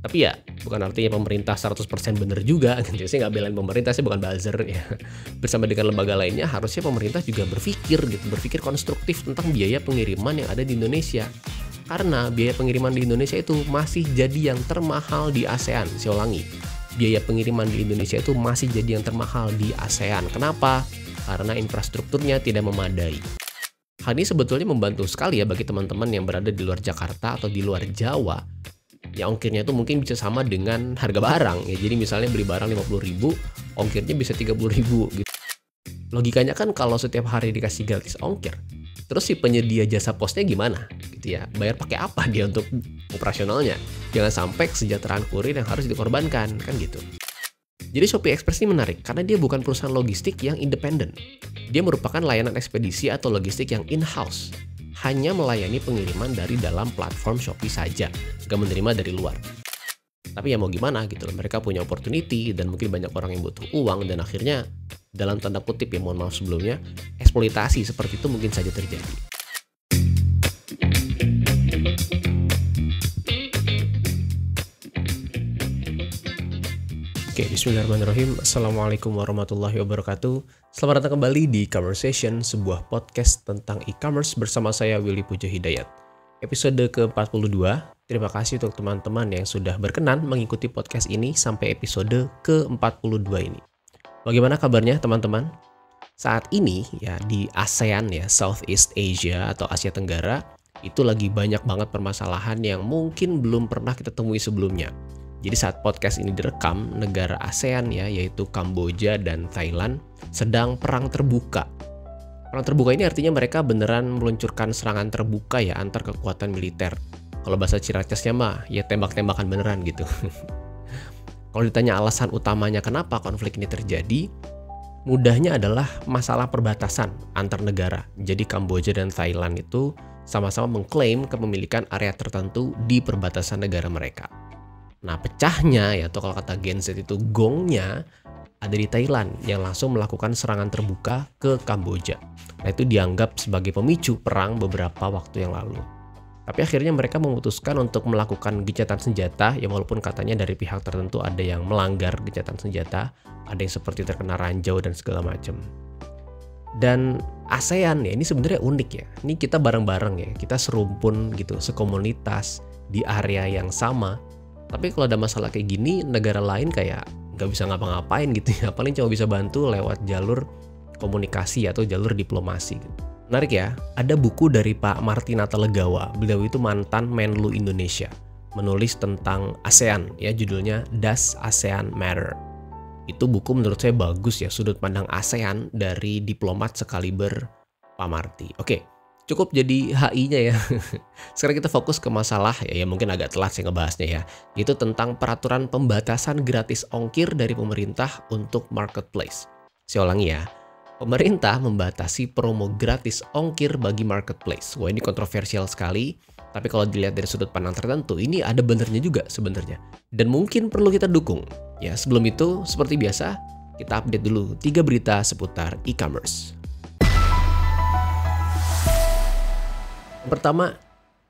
Tapi ya bukan artinya pemerintah 100% benar juga gitu. Saya nggak belain pemerintah, saya bukan buzzer ya. Bersama dengan lembaga lainnya harusnya pemerintah juga berpikir konstruktif tentang biaya pengiriman yang ada di Indonesia. Karena biaya pengiriman di Indonesia itu masih jadi yang termahal di ASEAN. Saya ulangi, biaya pengiriman di Indonesia itu masih jadi yang termahal di ASEAN. Kenapa? Karena infrastrukturnya tidak memadai. Hal ini sebetulnya membantu sekali ya bagi teman-teman yang berada di luar Jakarta atau di luar Jawa. Ya ongkirnya itu mungkin bisa sama dengan harga barang ya. Jadi misalnya beli barang 50.000, ongkirnya bisa 30.000 gitu. Logikanya kan kalau setiap hari dikasih gratis ongkir, terus si penyedia jasa posnya gimana gitu ya? Bayar pakai apa dia untuk operasionalnya? Jangan sampai kesejahteraan kurir yang harus dikorbankan kan gitu. Jadi Shopee Express ini menarik karena dia bukan perusahaan logistik yang independen. Dia merupakan layanan ekspedisi atau logistik yang in-house. Hanya melayani pengiriman dari dalam platform Shopee saja, gak menerima dari luar. Tapi ya mau gimana gitu, mereka punya opportunity dan mungkin banyak orang yang butuh uang dan akhirnya dalam tanda kutip ya mohon maaf sebelumnya, eksploitasi seperti itu mungkin saja terjadi. Oke, bismillahirrahmanirrahim. Assalamualaikum warahmatullahi wabarakatuh. Selamat datang kembali di Conversation, sebuah podcast tentang e-commerce bersama saya Willy Pujo Hidayat. Episode ke-42. Terima kasih untuk teman-teman yang sudah berkenan mengikuti podcast ini sampai episode ke-42 ini. Bagaimana kabarnya teman-teman? Saat ini ya di ASEAN ya, Southeast Asia atau Asia Tenggara, itu lagi banyak banget permasalahan yang mungkin belum pernah kita temui sebelumnya. Jadi saat podcast ini direkam, negara ASEAN ya, yaitu Kamboja dan Thailand, sedang perang terbuka. Perang terbuka ini artinya mereka beneran meluncurkan serangan terbuka ya antar kekuatan militer. Kalau bahasa Ciracasnya mah, ya tembak-tembakan beneran gitu. Kalau ditanya alasan utamanya kenapa konflik ini terjadi, mudahnya adalah masalah perbatasan antar negara. Jadi Kamboja dan Thailand itu sama-sama mengklaim kepemilikan area tertentu di perbatasan negara mereka. Nah pecahnya ya atau kalau kata Gen Z itu gongnya ada di Thailand yang langsung melakukan serangan terbuka ke Kamboja. Nah itu dianggap sebagai pemicu perang beberapa waktu yang lalu. Tapi akhirnya mereka memutuskan untuk melakukan gencatan senjata ya walaupun katanya dari pihak tertentu ada yang melanggar gencatan senjata, ada yang seperti terkena ranjau dan segala macam. Dan ASEAN ya ini sebenarnya unik ya. Ini kita bareng-bareng ya, kita serumpun gitu, sekomunitas di area yang sama. Tapi kalau ada masalah kayak gini, negara lain kayak nggak bisa ngapa-ngapain gitu ya. Paling cuma bisa bantu lewat jalur komunikasi atau jalur diplomasi gitu. Menarik ya, ada buku dari Pak Martinata Legawa. Beliau itu mantan Menlu Indonesia. Menulis tentang ASEAN ya, judulnya Does ASEAN Matter? Itu buku menurut saya bagus ya, sudut pandang ASEAN dari diplomat sekaliber Pak Marty. Oke. Cukup jadi HI-nya ya. Sekarang kita fokus ke masalah ya mungkin agak telat saya ngebahasnya ya. Itu tentang peraturan pembatasan gratis ongkir dari pemerintah untuk marketplace. Saya ulangi ya. Pemerintah membatasi promo gratis ongkir bagi marketplace. Wah ini kontroversial sekali. Tapi kalau dilihat dari sudut pandang tertentu, ini ada benernya juga sebenarnya. Dan mungkin perlu kita dukung. Ya sebelum itu, seperti biasa, kita update dulu 3 berita seputar e-commerce. Pertama,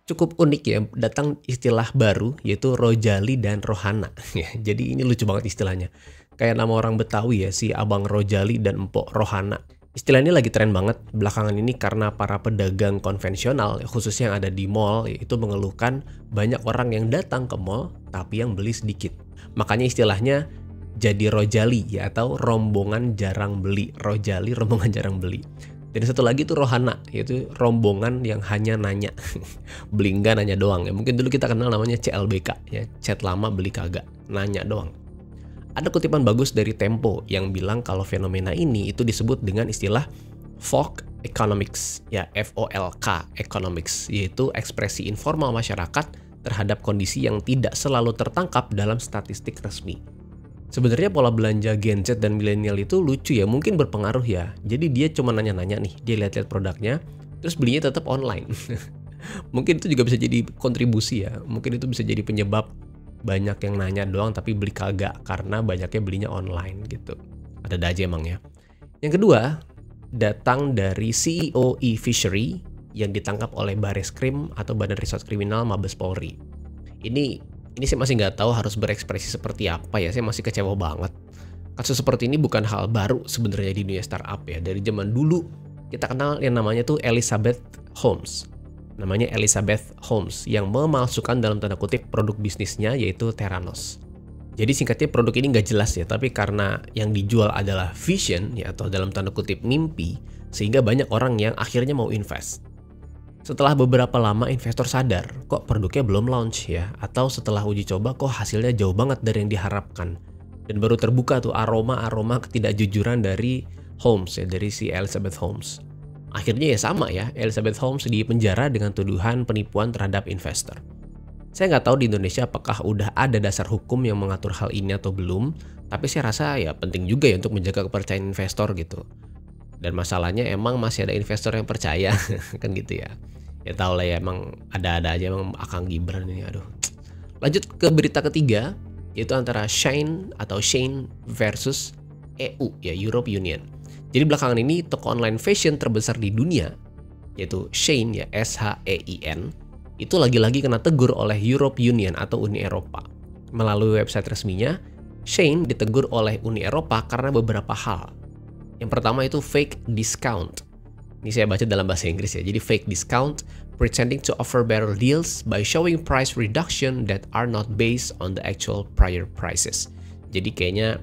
cukup unik ya, datang istilah baru yaitu Rojali dan Rohana. Ya, jadi ini lucu banget istilahnya. Kayak nama orang Betawi ya, si Abang Rojali dan Empok Rohana. Istilah ini lagi tren banget belakangan ini karena para pedagang konvensional, khususnya yang ada di mall, itu mengeluhkan banyak orang yang datang ke mall tapi yang beli sedikit. Makanya istilahnya jadi Rojali ya, atau rombongan jarang beli. Rojali, rombongan jarang beli. Dan satu lagi tuh Rohana, yaitu rombongan yang hanya nanya. Beli enggak, nanya doang ya. Mungkin dulu kita kenal namanya CLBK ya, chat lama beli kagak, nanya doang. Ada kutipan bagus dari Tempo yang bilang kalau fenomena ini itu disebut dengan istilah folk economics ya, FOLK economics, yaitu ekspresi informal masyarakat terhadap kondisi yang tidak selalu tertangkap dalam statistik resmi. Sebenarnya pola belanja Gen Z dan milenial itu lucu ya, mungkin berpengaruh ya. Jadi dia cuma nanya-nanya nih, dia lihat-lihat produknya, terus belinya tetap online. Mungkin itu juga bisa jadi kontribusi ya, mungkin itu bisa jadi penyebab banyak yang nanya doang tapi beli kagak karena banyaknya belinya online gitu. Ada aja emang ya. Yang kedua, datang dari CEO e-Fishery yang ditangkap oleh Bareskrim atau Badan Riset Kriminal Mabes Polri. Ini Ini saya masih nggak tahu harus berekspresi seperti apa ya, saya masih kecewa banget. Kasus seperti ini bukan hal baru sebenarnya di dunia startup ya. Dari zaman dulu kita kenal yang namanya tuh Elizabeth Holmes. Namanya Elizabeth Holmes yang memalsukan dalam tanda kutip produk bisnisnya yaitu Theranos. Jadi singkatnya produk ini nggak jelas ya, tapi karena yang dijual adalah vision ya atau dalam tanda kutip mimpi, sehingga banyak orang yang akhirnya mau invest. Setelah beberapa lama investor sadar, kok produknya belum launch ya, atau setelah uji coba kok hasilnya jauh banget dari yang diharapkan. Dan baru terbuka tuh aroma-aroma ketidakjujuran dari Holmes ya, dari si Elizabeth Holmes. Akhirnya ya sama ya, Elizabeth Holmes dipenjara dengan tuduhan penipuan terhadap investor. Saya nggak tahu di Indonesia apakah udah ada dasar hukum yang mengatur hal ini atau belum, tapi saya rasa ya penting juga ya untuk menjaga kepercayaan investor gitu. Dan masalahnya emang masih ada investor yang percaya, kan gitu ya. Ya tau lah ya, emang ada-ada aja emang Akang Gibran ini, aduh. Lanjut ke berita ketiga, yaitu antara Shein atau Shein versus EU ya, Europe Union. Jadi belakangan ini toko online fashion terbesar di dunia, yaitu Shein ya, SHEIN, itu lagi-lagi kena tegur oleh Europe Union atau Uni Eropa. Melalui website resminya, Shein ditegur oleh Uni Eropa karena beberapa hal. Yang pertama itu fake discount. Ini saya baca dalam bahasa Inggris ya. Jadi fake discount, pretending to offer better deals by showing price reduction that are not based on the actual prior prices. Jadi kayaknya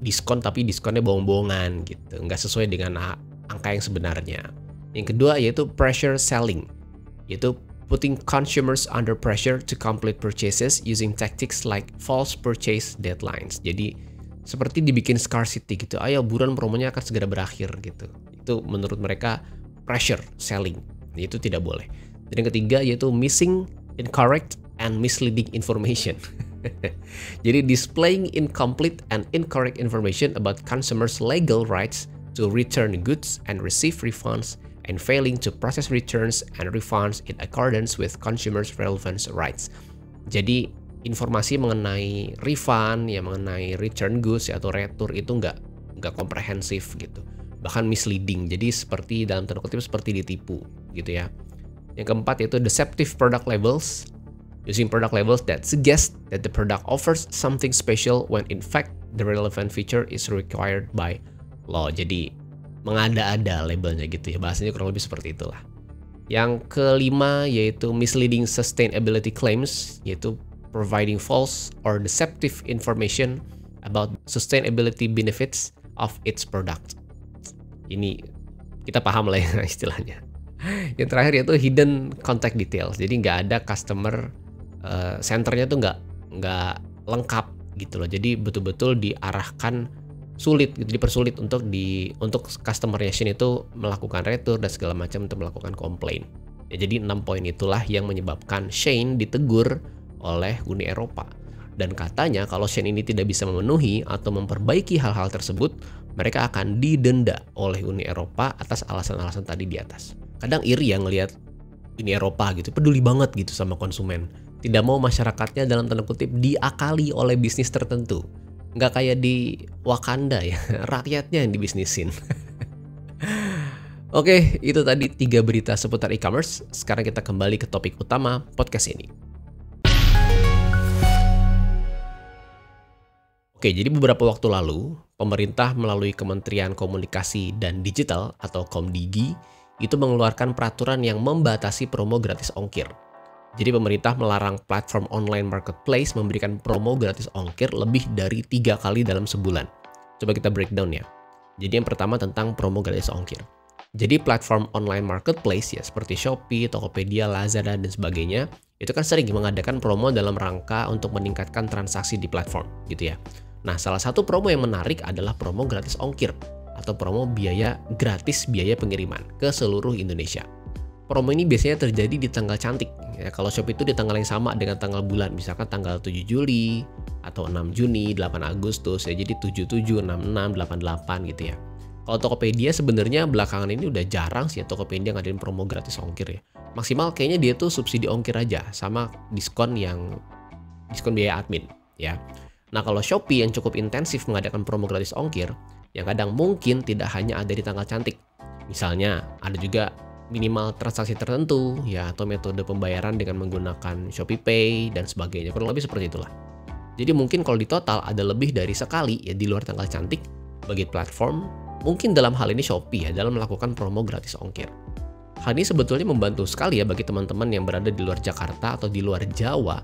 diskon tapi diskonnya bohong-bohongan gitu, nggak sesuai dengan angka yang sebenarnya. Yang kedua yaitu pressure selling, yaitu putting consumers under pressure to complete purchases using tactics like false purchase deadlines. Jadi seperti dibikin scarcity gitu, ayo buruan promonya akan segera berakhir gitu. Itu menurut mereka pressure selling, itu tidak boleh. Dan yang ketiga yaitu missing, incorrect, and misleading information. Jadi displaying incomplete and incorrect information about consumers' legal rights to return goods and receive refunds, and failing to process returns and refunds in accordance with consumers' relevant rights. Jadi informasi mengenai refund ya, mengenai return goods ya, atau retur itu nggak komprehensif gitu, bahkan misleading. Jadi seperti dalam tanda kutip seperti ditipu gitu ya. Yang keempat yaitu deceptive product labels, using product labels that suggest that the product offers something special when in fact the relevant feature is required by law. Jadi mengada-ada labelnya gitu ya, bahasanya kurang lebih seperti itulah. Yang kelima yaitu misleading sustainability claims, yaitu providing false or deceptive information about sustainability benefits of its product. Ini kita paham lah ya istilahnya. Yang terakhir yaitu hidden contact details, jadi nggak ada customer centernya tuh nggak lengkap gitu loh. Jadi betul-betul diarahkan sulit gitu, dipersulit untuk customer Shein itu melakukan retur dan segala macam untuk melakukan komplain. Ya, jadi 6 poin itulah yang menyebabkan Shein ditegur oleh Uni Eropa. Dan katanya kalau Shein ini tidak bisa memenuhi atau memperbaiki hal-hal tersebut, mereka akan didenda oleh Uni Eropa atas alasan-alasan tadi di atas. Kadang iri ya ngelihat Uni Eropa gitu, peduli banget gitu sama konsumen. Tidak mau masyarakatnya dalam tanda kutip diakali oleh bisnis tertentu. Nggak kayak di Wakanda ya, rakyatnya yang dibisnisin. Oke, itu tadi 3 berita seputar e-commerce. Sekarang kita kembali ke topik utama podcast ini. Oke, jadi beberapa waktu lalu, pemerintah melalui Kementerian Komunikasi dan Digital atau Komdigi itu mengeluarkan peraturan yang membatasi promo gratis ongkir. Jadi pemerintah melarang platform online marketplace memberikan promo gratis ongkir lebih dari 3 kali dalam sebulan. Coba kita breakdown ya. Jadi yang pertama tentang promo gratis ongkir. Jadi platform online marketplace ya seperti Shopee, Tokopedia, Lazada, dan sebagainya itu kan sering mengadakan promo dalam rangka untuk meningkatkan transaksi di platform gitu ya. Nah, salah satu promo yang menarik adalah promo gratis ongkir atau promo gratis biaya pengiriman ke seluruh Indonesia. Promo ini biasanya terjadi di tanggal cantik. Ya, kalau Shopee itu di tanggal yang sama dengan tanggal bulan, misalkan tanggal 7 Juli atau 6 Juni, 8 Agustus ya. Jadi 77, 66, 88 gitu ya. Kalau Tokopedia sebenarnya belakangan ini udah jarang sih ya Tokopedia ngadain promo gratis ongkir ya. Maksimal kayaknya dia tuh subsidi ongkir aja sama diskon biaya admin ya. Nah, kalau Shopee yang cukup intensif mengadakan promo gratis ongkir, yang kadang mungkin tidak hanya ada di tanggal cantik. Misalnya ada juga minimal transaksi tertentu ya, atau metode pembayaran dengan menggunakan ShopeePay dan sebagainya. Kurang lebih seperti itulah. Jadi mungkin kalau di total ada lebih dari sekali ya di luar tanggal cantik bagi platform, mungkin dalam hal ini Shopee ya, dalam melakukan promo gratis ongkir. Hal ini sebetulnya membantu sekali ya bagi teman-teman yang berada di luar Jakarta atau di luar Jawa.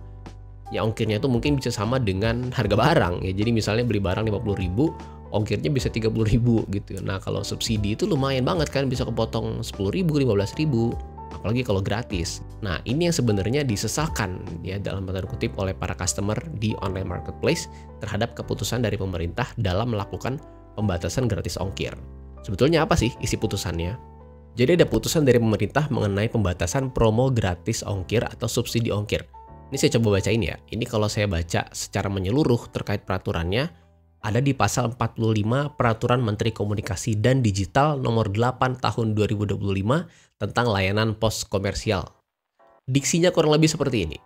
Ya ongkirnya itu mungkin bisa sama dengan harga barang ya. Jadi misalnya beli barang 50.000, ongkirnya bisa 30.000 gitu. Nah kalau subsidi itu lumayan banget kan, bisa kepotong 10.000, 15.000, apalagi kalau gratis. Nah ini yang sebenarnya disesalkan ya dalam tanda kutip oleh para customer di online marketplace terhadap keputusan dari pemerintah dalam melakukan pembatasan gratis ongkir. Sebetulnya apa sih isi putusannya? Jadi ada putusan dari pemerintah mengenai pembatasan promo gratis ongkir atau subsidi ongkir. Ini saya coba bacain ya. Ini kalau saya baca secara menyeluruh terkait peraturannya, ada di pasal 45 Peraturan Menteri Komunikasi dan Digital nomor 8 tahun 2025 tentang layanan pos komersial. Diksinya kurang lebih seperti ini.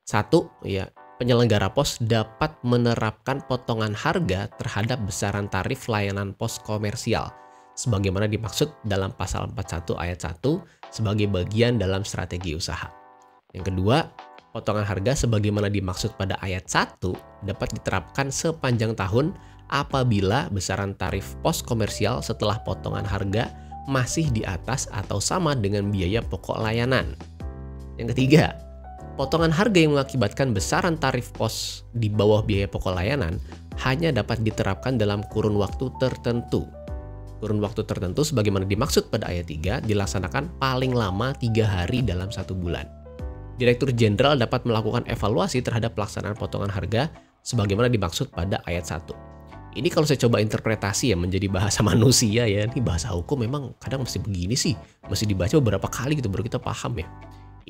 1. Ya, penyelenggara pos dapat menerapkan potongan harga terhadap besaran tarif layanan pos komersial sebagaimana dimaksud dalam pasal 41 ayat 1 sebagai bagian dalam strategi usaha. Yang kedua, potongan harga sebagaimana dimaksud pada ayat 1 dapat diterapkan sepanjang tahun apabila besaran tarif pos komersial setelah potongan harga masih di atas atau sama dengan biaya pokok layanan. Yang ketiga, potongan harga yang mengakibatkan besaran tarif pos di bawah biaya pokok layanan hanya dapat diterapkan dalam kurun waktu tertentu. Kurun waktu tertentu sebagaimana dimaksud pada ayat 3 dilaksanakan paling lama 3 hari dalam 1 bulan. Direktur Jenderal dapat melakukan evaluasi terhadap pelaksanaan potongan harga sebagaimana dimaksud pada ayat 1. Ini kalau saya coba interpretasi ya menjadi bahasa manusia ya, ini bahasa hukum memang kadang mesti begini sih, mesti dibaca beberapa kali gitu baru kita paham ya.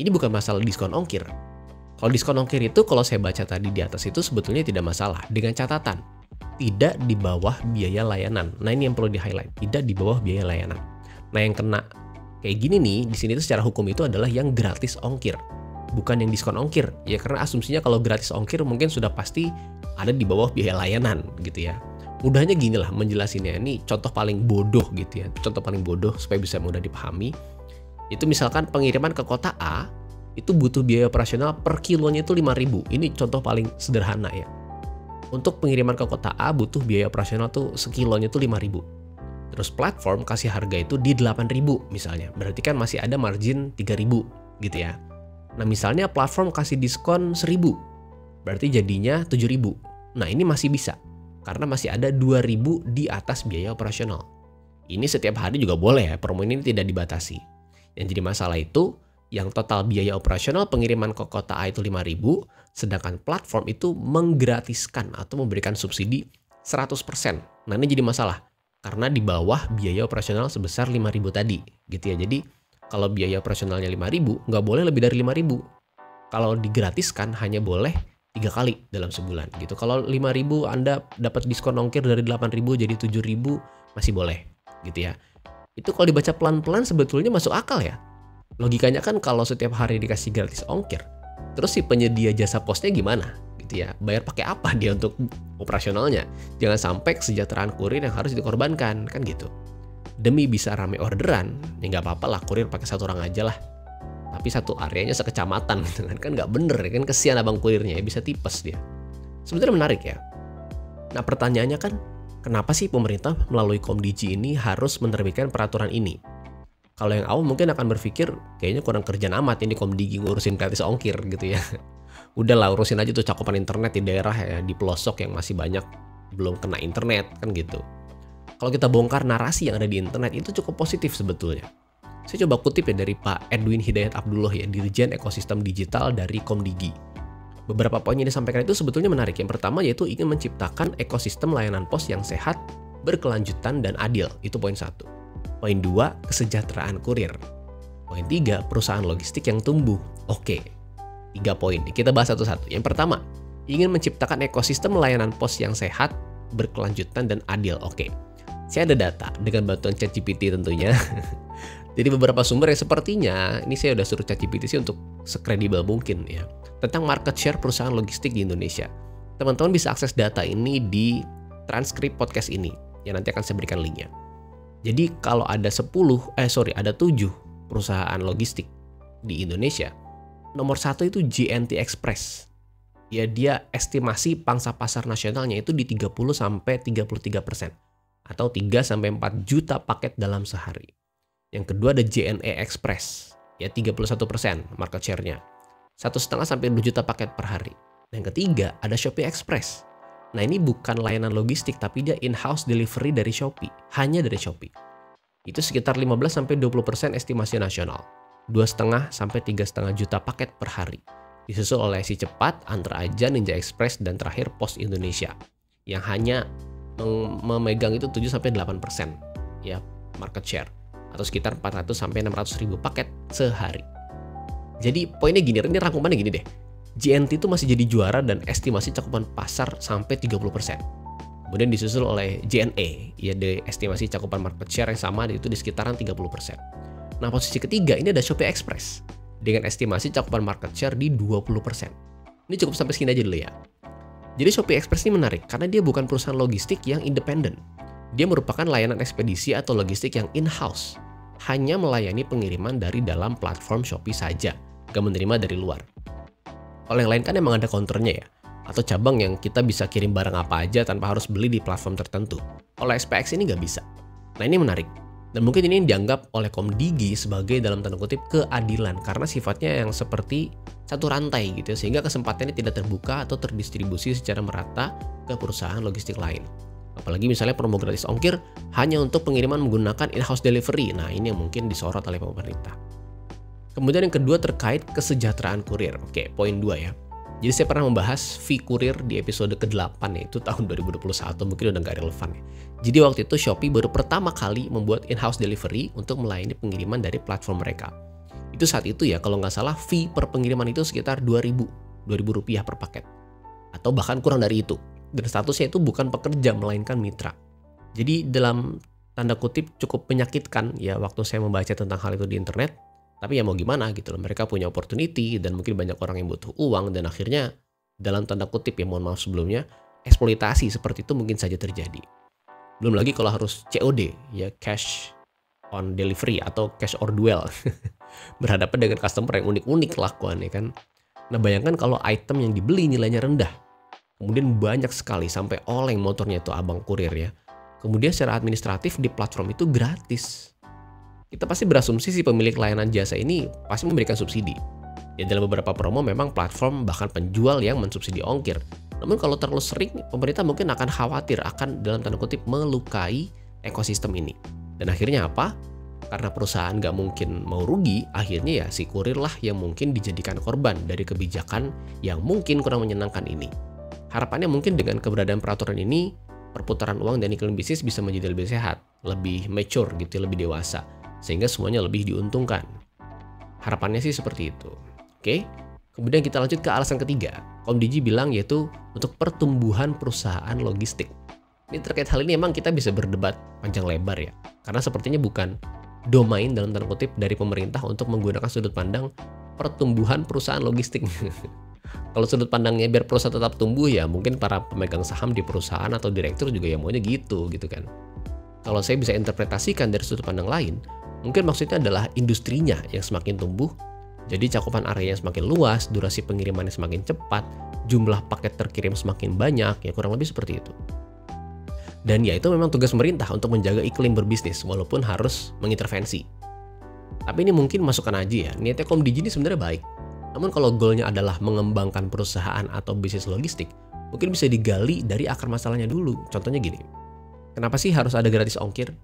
Ini bukan masalah diskon ongkir. Kalau diskon ongkir itu kalau saya baca tadi di atas itu sebetulnya tidak masalah, dengan catatan tidak di bawah biaya layanan. Nah ini yang perlu di-highlight, tidak di bawah biaya layanan. Nah yang kena kayak gini nih, di sini tuh secara hukum itu adalah yang gratis ongkir, bukan yang diskon ongkir. Ya karena asumsinya kalau gratis ongkir mungkin sudah pasti ada di bawah biaya layanan gitu ya. Mudahnya gini lah menjelasinnya, ini contoh paling bodoh gitu ya. Contoh paling bodoh supaya bisa mudah dipahami. Itu misalkan pengiriman ke kota A, itu butuh biaya operasional per kilonya itu 5.000. Ini contoh paling sederhana ya. Untuk pengiriman ke kota A butuh biaya operasional tuh sekilonya tuh 5.000. Terus platform kasih harga itu di 8.000 misalnya. Berarti kan masih ada margin 3.000 gitu ya. Nah misalnya platform kasih diskon 1.000. Berarti jadinya 7.000. Nah ini masih bisa. Karena masih ada 2.000 di atas biaya operasional. Ini setiap hari juga boleh ya. Promo ini tidak dibatasi. Yang jadi masalah itu yang total biaya operasional pengiriman ke kota A itu 5.000, sedangkan platform itu menggratiskan atau memberikan subsidi 100%. Nah ini jadi masalah, karena di bawah biaya operasional sebesar 5.000 tadi, gitu ya. Jadi kalau biaya operasionalnya 5.000, nggak boleh lebih dari 5.000. Kalau digratiskan hanya boleh 3 kali dalam sebulan, gitu. Kalau 5.000 Anda dapat diskon ongkir dari 8.000 jadi 7.000, masih boleh, gitu ya. Itu kalau dibaca pelan-pelan sebetulnya masuk akal ya. Logikanya kan kalau setiap hari dikasih gratis ongkir, terus si penyedia jasa posnya gimana gitu ya? Bayar pakai apa dia untuk operasionalnya? Jangan sampai kesejahteraan kurir yang harus dikorbankan, kan gitu. Demi bisa rame orderan, ya nggak apa-apa lah kurir pakai 1 orang aja lah. Tapi satu areanya sekecamatan gitu kan nggak bener ya kan, kesian abang kurirnya ya, bisa tipes dia. Sebenarnya menarik ya. Nah pertanyaannya kan, kenapa sih pemerintah melalui Komdigi ini harus menerbitkan peraturan ini? Kalau yang awam mungkin akan berpikir, kayaknya kurang kerjaan amat ini Komdigi ngurusin gratis ongkir gitu ya. Udahlah urusin aja tuh cakupan internet di daerah ya, di pelosok yang masih banyak belum kena internet kan gitu. Kalau kita bongkar narasi yang ada di internet itu cukup positif sebetulnya. Saya coba kutip ya dari Pak Edwin Hidayat Abdullah ya, Dirjen Ekosistem Digital dari Komdigi. Beberapa poin yang disampaikan itu sebetulnya menarik. Yang pertama yaitu ingin menciptakan ekosistem layanan pos yang sehat, berkelanjutan, dan adil. Itu poin 1. Poin 2, kesejahteraan kurir. Poin 3, perusahaan logistik yang tumbuh. Oke, 3 poin. Kita bahas satu-satu. Yang pertama, ingin menciptakan ekosistem layanan pos yang sehat, berkelanjutan, dan adil. Oke, saya ada data dengan bantuan ChatGPT tentunya. Jadi beberapa sumber yang sepertinya, ini saya udah suruh ChatGPT sih untuk sekredibel mungkin ya, tentang market share perusahaan logistik di Indonesia. Teman-teman bisa akses data ini di transkrip podcast ini, yang nanti akan saya berikan linknya. Jadi kalau ada 7 perusahaan logistik di Indonesia, nomor satu itu JNT Express. Ya, dia estimasi pangsa pasar nasionalnya itu di 30-33%. Atau 3-4 juta paket dalam sehari. Yang kedua ada JNE Express. Ya, 31% market share-nya. 1,5-2 juta paket per hari. Yang ketiga ada Shopee Express. Nah, ini bukan layanan logistik, tapi dia in-house delivery dari Shopee. Hanya dari Shopee. Itu sekitar 15-20% estimasi nasional. 2,5-3,5 juta paket per hari. Disusul oleh Si Cepat, Antar Aja, Ninja Express, dan terakhir Pos Indonesia yang hanya memegang itu 7-8% ya market share atau sekitar 400-600 ribu paket sehari. Jadi poinnya gini, ini rangkumannya gini deh. JNT itu masih jadi juara dan estimasi cakupan pasar sampai 30%. Kemudian disusul oleh JNE, ya di estimasi cakupan market share yang sama itu di sekitaran 30%. Nah, posisi ketiga ini ada Shopee Express dengan estimasi cakupan market share di 20%. Ini cukup sampai sini aja dulu ya. Jadi Shopee Express ini menarik karena dia bukan perusahaan logistik yang independen. Dia merupakan layanan ekspedisi atau logistik yang in-house. Hanya melayani pengiriman dari dalam platform Shopee saja, gak menerima dari luar. Kalau yang lain kan emang ada counternya ya, atau cabang yang kita bisa kirim barang apa aja tanpa harus beli di platform tertentu. Kalau SPX ini nggak bisa. Nah, ini menarik. Dan mungkin ini dianggap oleh Komdigi sebagai dalam tanda kutip keadilan karena sifatnya yang seperti satu rantai gitu ya, sehingga kesempatannya tidak terbuka atau terdistribusi secara merata ke perusahaan logistik lain. Apalagi misalnya promo gratis ongkir hanya untuk pengiriman menggunakan in-house delivery. Nah, ini yang mungkin disorot oleh pemerintah. Kemudian yang kedua terkait kesejahteraan kurir. Oke, poin 2 ya. Jadi saya pernah membahas fee kurir di episode ke-8 yaitu tahun 2021, mungkin udah nggak relevan ya. Jadi waktu itu Shopee baru pertama kali membuat in-house delivery untuk melayani pengiriman dari platform mereka. Itu saat itu ya, kalau nggak salah fee per pengiriman itu sekitar Rp2.000 per paket. Atau bahkan kurang dari itu. Dan statusnya itu bukan pekerja melainkan mitra. Jadi dalam tanda kutip cukup menyakitkan ya waktu saya membaca tentang hal itu di internet. Tapi ya mau gimana gitu loh, mereka punya opportunity dan mungkin banyak orang yang butuh uang dan akhirnya dalam tanda kutip ya mohon maaf sebelumnya, eksploitasi seperti itu mungkin saja terjadi. Belum lagi kalau harus COD ya, cash on delivery atau cash or duel. Berhadapan dengan customer yang unik-unik kelakuannya kan. Nah, bayangkan kalau item yang dibeli nilainya rendah. Kemudian banyak sekali sampai oleng motornya itu abang kurir ya. Kemudian secara administratif di platform itu gratis. Kita pasti berasumsi si pemilik layanan jasa ini pasti memberikan subsidi. Ya dalam beberapa promo memang platform bahkan penjual yang mensubsidi ongkir. Namun kalau terlalu sering, pemerintah mungkin akan khawatir akan dalam tanda kutip melukai ekosistem ini. Dan akhirnya apa? Karena perusahaan nggak mungkin mau rugi, akhirnya ya si kurir lah yang mungkin dijadikan korban dari kebijakan yang mungkin kurang menyenangkan ini. Harapannya mungkin dengan keberadaan peraturan ini, perputaran uang dan iklim bisnis bisa menjadi lebih sehat, lebih mature gitu, lebih dewasa. Sehingga semuanya lebih diuntungkan. Harapannya sih seperti itu. Oke, kemudian kita lanjut ke alasan ketiga. Komdigi bilang yaitu untuk pertumbuhan perusahaan logistik. Ini terkait hal ini emang kita bisa berdebat panjang lebar ya. Karena sepertinya bukan domain dalam tanda kutip dari pemerintah untuk menggunakan sudut pandang pertumbuhan perusahaan logistik. Kalau sudut pandangnya biar perusahaan tetap tumbuh ya mungkin para pemegang saham di perusahaan atau direktur juga ya maunya gitu kan. Kalau saya bisa interpretasikan dari sudut pandang lain, mungkin maksudnya adalah industrinya yang semakin tumbuh, jadi cakupan area yang semakin luas, durasi pengirimannya semakin cepat, jumlah paket terkirim semakin banyak, ya kurang lebih seperti itu. Dan ya itu memang tugas pemerintah untuk menjaga iklim berbisnis, walaupun harus mengintervensi. Tapi ini mungkin masukan aja ya, niatnya Komdigi ini sebenarnya baik. Namun kalau goalnya adalah mengembangkan perusahaan atau bisnis logistik, mungkin bisa digali dari akar masalahnya dulu. Contohnya gini, kenapa sih harus ada gratis ongkir?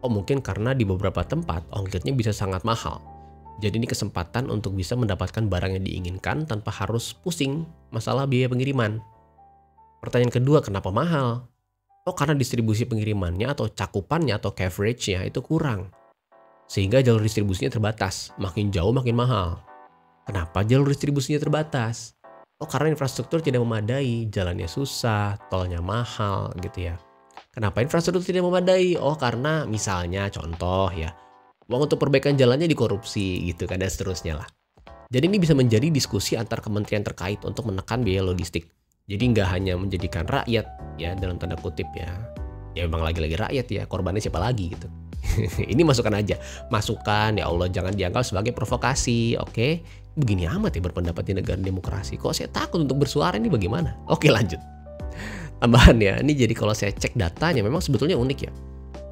Oh mungkin karena di beberapa tempat ongkirnya bisa sangat mahal. Jadi ini kesempatan untuk bisa mendapatkan barang yang diinginkan tanpa harus pusing masalah biaya pengiriman. Pertanyaan kedua, kenapa mahal? Oh karena distribusi pengirimannya atau cakupannya atau coveragenya itu kurang. Sehingga jalur distribusinya terbatas, makin jauh makin mahal. Kenapa jalur distribusinya terbatas? Oh karena infrastruktur tidak memadai, jalannya susah, tolnya mahal gitu ya. Kenapa infrastruktur tidak memadai? Oh karena misalnya contoh ya, uang untuk perbaikan jalannya dikorupsi gitu kan dan seterusnya lah. Jadi ini bisa menjadi diskusi antar kementerian terkait untuk menekan biaya logistik. Jadi nggak hanya menjadikan rakyat ya dalam tanda kutip ya memang lagi-lagi rakyat ya, korbannya siapa lagi gitu. Ini masukan aja. Masukan, ya Allah, jangan dianggap sebagai provokasi, oke? Begini amat ya berpendapat di negara demokrasi. Kok saya takut untuk bersuara, ini bagaimana? Oke, lanjut. Tambahan ya, ini jadi kalau saya cek datanya memang sebetulnya unik ya.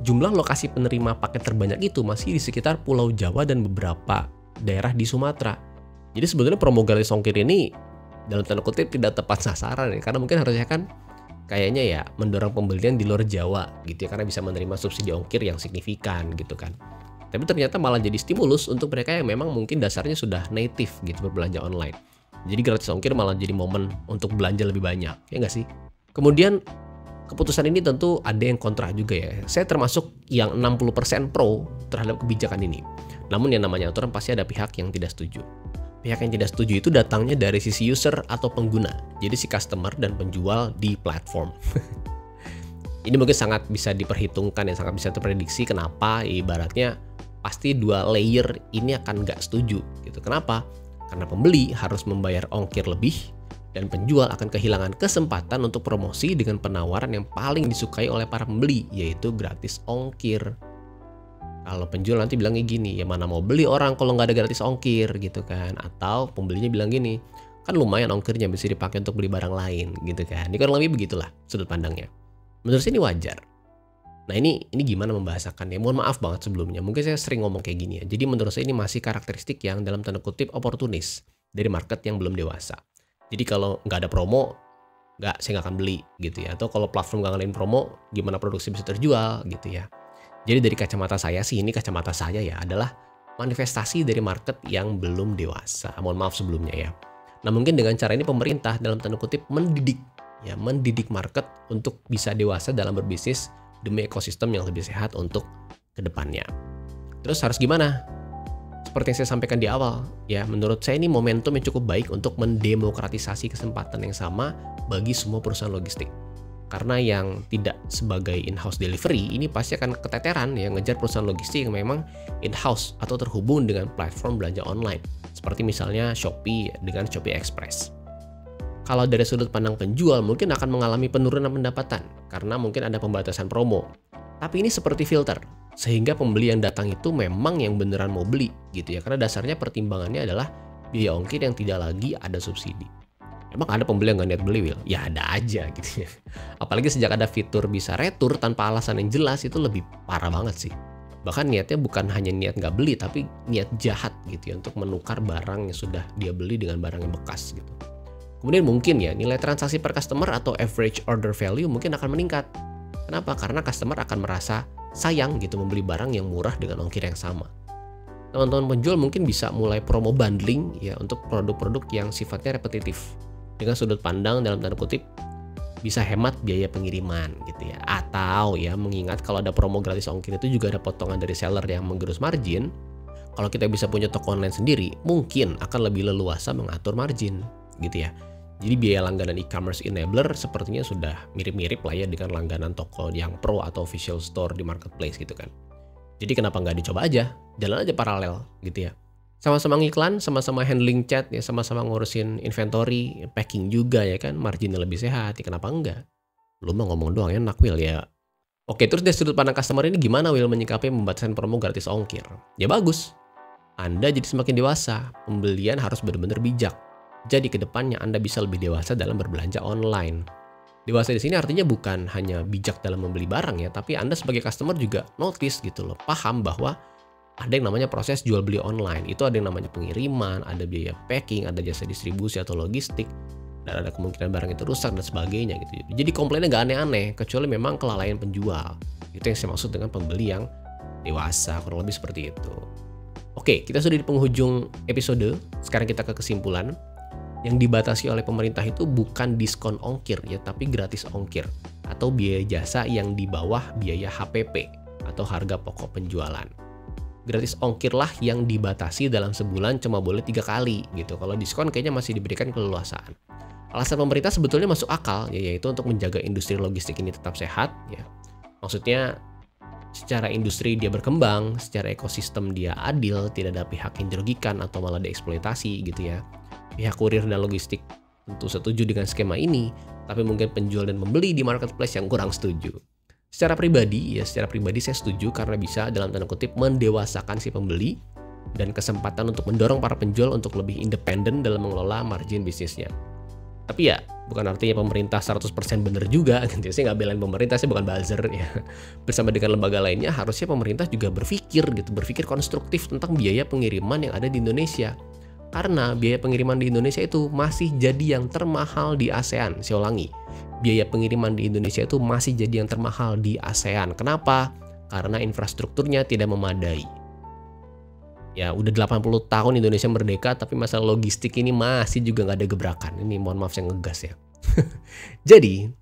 Jumlah lokasi penerima paket terbanyak itu masih di sekitar Pulau Jawa dan beberapa daerah di Sumatera. Jadi sebetulnya promo gratis ongkir ini dalam tanda kutip tidak tepat sasaran ya, karena mungkin harusnya kan kayaknya ya mendorong pembelian di luar Jawa gitu ya, karena bisa menerima subsidi ongkir yang signifikan gitu kan. Tapi ternyata malah jadi stimulus untuk mereka yang memang mungkin dasarnya sudah native gitu berbelanja online. Jadi gratis ongkir malah jadi momen untuk belanja lebih banyak, ya nggak sih? Kemudian keputusan ini tentu ada yang kontra juga ya. Saya termasuk yang 60% pro terhadap kebijakan ini. Namun yang namanya aturan pasti ada pihak yang tidak setuju. Pihak yang tidak setuju itu datangnya dari sisi user atau pengguna. Jadi si customer dan penjual di platform. Ini mungkin sangat bisa diperhitungkan ya, sangat bisa terprediksi kenapa ibaratnya pasti dua layer ini akan nggak setuju gitu. Kenapa? Karena pembeli harus membayar ongkir lebih dan penjual akan kehilangan kesempatan untuk promosi dengan penawaran yang paling disukai oleh para pembeli, yaitu gratis ongkir. Kalau penjual nanti bilangnya gini, ya mana mau beli orang kalau nggak ada gratis ongkir gitu kan. Atau pembelinya bilang gini, kan lumayan ongkirnya bisa dipakai untuk beli barang lain gitu kan. Ini kurang lebih begitulah sudut pandangnya. Menurut saya ini wajar. Nah ini gimana membahasakannya? Mohon maaf banget sebelumnya, mungkin saya sering ngomong kayak gini ya. Jadi menurut saya ini masih karakteristik yang dalam tanda kutip oportunis dari market yang belum dewasa. Jadi kalau nggak ada promo, saya nggak akan beli gitu ya. Atau kalau platform nggak ngadain promo, gimana produksi bisa terjual gitu ya. Jadi dari kacamata saya sih, ini kacamata saya ya, adalah manifestasi dari market yang belum dewasa. Mohon maaf sebelumnya ya. Nah mungkin dengan cara ini pemerintah dalam tanda kutip mendidik market untuk bisa dewasa dalam berbisnis demi ekosistem yang lebih sehat untuk kedepannya. Terus harus gimana? Seperti yang saya sampaikan di awal, ya menurut saya ini momentum yang cukup baik untuk mendemokratisasi kesempatan yang sama bagi semua perusahaan logistik. Karena yang tidak sebagai in-house delivery ini pasti akan keteteran ya ngejar perusahaan logistik yang memang in-house atau terhubung dengan platform belanja online. Seperti misalnya Shopee dengan Shopee Express. Kalau dari sudut pandang penjual mungkin akan mengalami penurunan pendapatan karena mungkin ada pembatasan promo. Tapi ini seperti filter. Sehingga pembeli yang datang itu memang yang beneran mau beli gitu ya. Karena dasarnya pertimbangannya adalah biaya ongkir yang tidak lagi ada subsidi. Emang ada pembeli yang nggak niat beli, Will? Ya ada aja gitu ya. Apalagi sejak ada fitur bisa retur tanpa alasan yang jelas, itu lebih parah banget sih. Bahkan niatnya bukan hanya niat nggak beli, tapi niat jahat gitu ya untuk menukar barang yang sudah dia beli dengan barang yang bekas gitu. Kemudian mungkin ya nilai transaksi per customer atau average order value mungkin akan meningkat. Kenapa? Karena customer akan merasa sayang gitu membeli barang yang murah dengan ongkir yang sama. Teman-teman penjual mungkin bisa mulai promo bundling ya untuk produk-produk yang sifatnya repetitif. Dengan sudut pandang dalam tanda kutip bisa hemat biaya pengiriman gitu ya. Atau ya mengingat kalau ada promo gratis ongkir itu juga ada potongan dari seller yang menggerus margin. Kalau kita bisa punya toko online sendiri, mungkin akan lebih leluasa mengatur margin gitu ya. Jadi biaya langganan e-commerce enabler sepertinya sudah mirip-mirip lah ya dengan langganan toko yang pro atau official store di marketplace gitu kan. Jadi kenapa nggak dicoba aja, jalan aja paralel gitu ya. Sama-sama ngiklan, sama-sama handling chat ya, sama-sama ngurusin inventory, packing juga ya kan, marginnya lebih sehat, ya kenapa enggak? Lu mah ngomong doang enak, Will ya. Oke, terus dari sudut pandang customer ini gimana Will menyikapi pembatasan promo gratis ongkir? Ya bagus. Anda jadi semakin dewasa, pembelian harus benar-benar bijak. Jadi ke depannya Anda bisa lebih dewasa dalam berbelanja online. Dewasa di sini artinya bukan hanya bijak dalam membeli barang ya, tapi Anda sebagai customer juga notice gitu loh, paham bahwa ada yang namanya proses jual beli online. Itu ada yang namanya pengiriman, ada biaya packing, ada jasa distribusi atau logistik, dan ada kemungkinan barang itu rusak dan sebagainya gitu. Jadi komplainnya nggak aneh-aneh, kecuali memang kelalaian penjual. Itu yang saya maksud dengan pembeli yang dewasa, kurang lebih seperti itu. Oke, kita sudah di penghujung episode. Sekarang kita ke kesimpulan. Yang dibatasi oleh pemerintah itu bukan diskon ongkir ya, tapi gratis ongkir atau biaya jasa yang di bawah biaya HPP atau harga pokok penjualan. Gratis ongkir lah yang dibatasi dalam sebulan cuma boleh 3 kali gitu. Kalau diskon kayaknya masih diberikan keleluasaan. Alasan pemerintah sebetulnya masuk akal ya, yaitu untuk menjaga industri logistik ini tetap sehat ya. Maksudnya secara industri dia berkembang, secara ekosistem dia adil, tidak ada pihak yang dirugikan atau malah dieksploitasi gitu ya. Pihak kurir dan logistik tentu setuju dengan skema ini, tapi mungkin penjual dan pembeli di marketplace yang kurang setuju. Secara pribadi saya setuju karena bisa dalam tanda kutip mendewasakan si pembeli dan kesempatan untuk mendorong para penjual untuk lebih independen dalam mengelola margin bisnisnya. Tapi ya, bukan artinya pemerintah 100% benar juga. Saya nggak belain pemerintah, saya bukan buzzer ya. Bersama dengan lembaga lainnya, harusnya pemerintah juga berpikir konstruktif tentang biaya pengiriman yang ada di Indonesia. Karena biaya pengiriman di Indonesia itu masih jadi yang termahal di ASEAN. Saya ulangi, biaya pengiriman di Indonesia itu masih jadi yang termahal di ASEAN. Kenapa? Karena infrastrukturnya tidak memadai. Ya udah 80 tahun Indonesia merdeka, tapi masalah logistik ini masih juga nggak ada gebrakan. Ini mohon maaf saya ngegas ya. Jadi,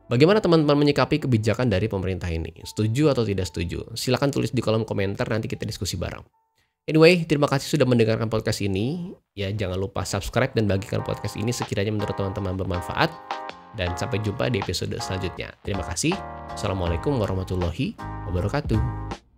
bagaimana teman-teman menyikapi kebijakan dari pemerintah ini? Setuju atau tidak setuju? Silahkan tulis di kolom komentar, nanti kita diskusi bareng. Anyway, terima kasih sudah mendengarkan podcast ini. Ya jangan lupa subscribe dan bagikan podcast ini sekiranya menurut teman-teman bermanfaat. Dan sampai jumpa di episode selanjutnya. Terima kasih. Assalamualaikum warahmatullahi wabarakatuh.